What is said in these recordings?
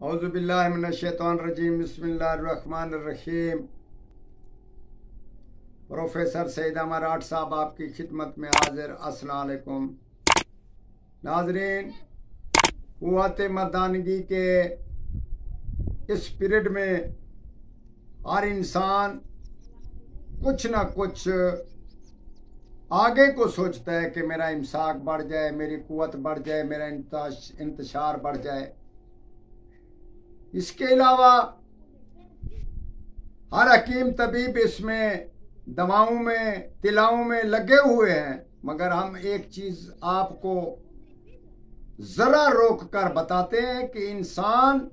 اعوذ باللہ من الشیطان الرجیم بسم اللہ الرحمن الرحیم۔ پروفیسر سعید احمد راٹھ صاحب آپ کی خدمت میں حاضر۔ السلام علیکم ناظرین، قوت مردانگی کے اس پیریڈ میں ہر انسان کچھ نہ کچھ آگے کو سوچتا ہے کہ میرا امساک بڑھ جائے، میری قوت بڑھ جائے، میرا انتشار بڑھ جائے۔ اس کے علاوہ ہر حکیم طبیب اس میں دواؤں میں تلاؤں میں لگے ہوئے ہیں، مگر ہم ایک چیز آپ کو ذرا روک کر بتاتے ہیں کہ انسان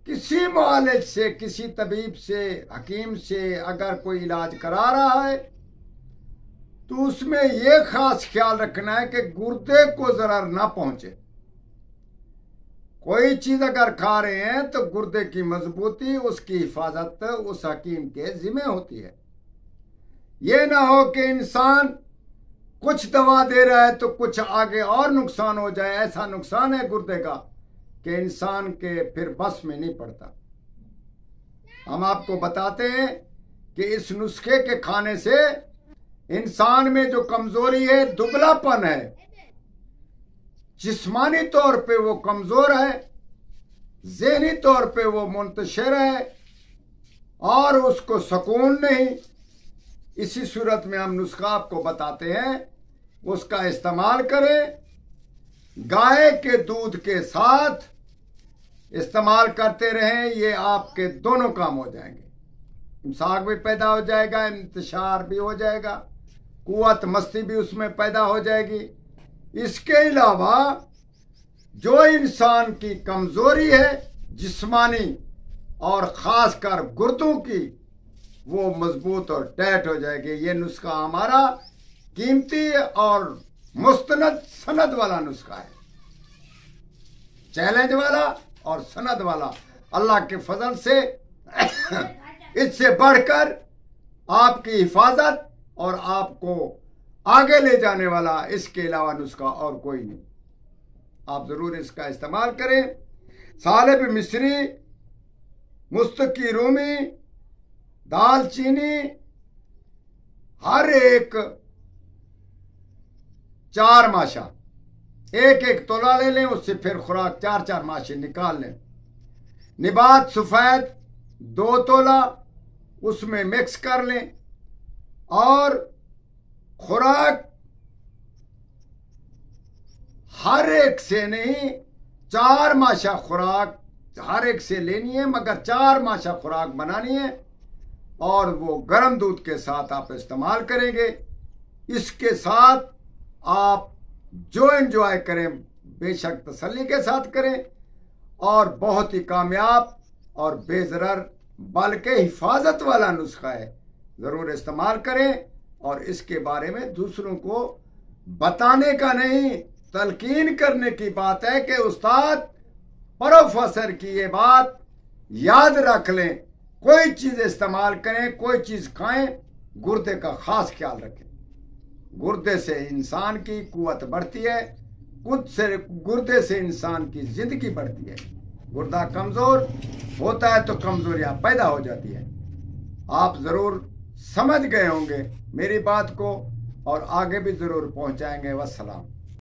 کسی معالج سے، کسی طبیب سے، حکیم سے اگر کوئی علاج کرا رہا ہے تو اس میں یہ خاص خیال رکھنا ہے کہ گردے کو ضرر نہ پہنچے۔ کوئی چیز اگر کھا رہے ہیں تو گردے کی مضبوطی، اس کی حفاظت اس حکیم کے ذمہ ہوتی ہے۔ یہ نہ ہو کہ انسان کچھ دوا دے رہا ہے تو کچھ آگے اور نقصان ہو جائے۔ ایسا نقصان ہے گردے کا کہ انسان کے پھر بس میں نہیں پڑتا۔ ہم آپ کو بتاتے ہیں کہ اس نسخے کے کھانے سے انسان میں جو کمزوری ہے، دبلا پن ہے، جسمانی طور پہ وہ کمزور ہے، ذہنی طور پہ وہ منتشر ہے اور اس کو سکون نہیں۔ اسی صورت میں ہم نسخہ آپ کو بتاتے ہیں، اس کا استعمال کریں۔ گائے کے دودھ کے ساتھ استعمال کرتے رہیں، یہ آپ کے دونوں کام ہو جائیں گے۔ امساک بھی پیدا ہو جائے گا، انتشار بھی ہو جائے گا، قوت مستی بھی اس میں پیدا ہو جائے گی۔ اس کے علاوہ جو انسان کی کمزوری ہے جسمانی اور خاص کر گردوں کی، وہ مضبوط اور ٹائٹ ہو جائے گی۔ یہ نسخہ ہمارا قیمتی اور مستند سند والا نسخہ ہے، چیلنج والا اور سند والا۔ اللہ کے فضل سے اس سے بڑھ کر آپ کی حفاظت اور آپ کو آگے لے جانے والا اس کے علاوہ نسخہ اور کوئی نہیں۔ آپ ضرور اس کا استعمال کریں۔ سالب مصری، مستقی رومی، دال چینی، ہر ایک 4 ماشا، ایک تولہ لے لیں، اس سے پھر خوراک 4 ماشے نکال لیں۔ نبات سفید 2 تولہ اس میں مکس کر لیں، اور خوراک ہر ایک سے نہیں، 4 ماشا خوراک ہر ایک سے لینی ہے، مگر 4 ماشا خوراک بنانی ہے، اور وہ گرم دودھ کے ساتھ آپ استعمال کریں گے۔ اس کے ساتھ آپ جو انجوائے کریں بے شک تسلی کے ساتھ کریں، اور بہت ہی کامیاب اور بے ضرر بلکہ حفاظت والا نسخہ ہے، ضرور استعمال کریں۔ اور اس کے بارے میں دوسروں کو بتانے کا نہیں، تلقین کرنے کی بات ہے کہ استاد پروفیسر کی یہ بات یاد رکھ لیں۔ کوئی چیز استعمال کریں، کوئی چیز کھائیں، گردے کا خاص خیال رکھیں۔ گردے سے انسان کی قوت بڑھتی ہے، گردے سے انسان کی زندگی بڑھتی ہے۔ گردہ کمزور ہوتا ہے تو کمزوریاں پیدا ہو جاتی ہیں۔ آپ ضرور سمجھ گئے ہوں گے میری بات کو، اور آگے بھی ضرور پہنچائیں گے۔ والسلام۔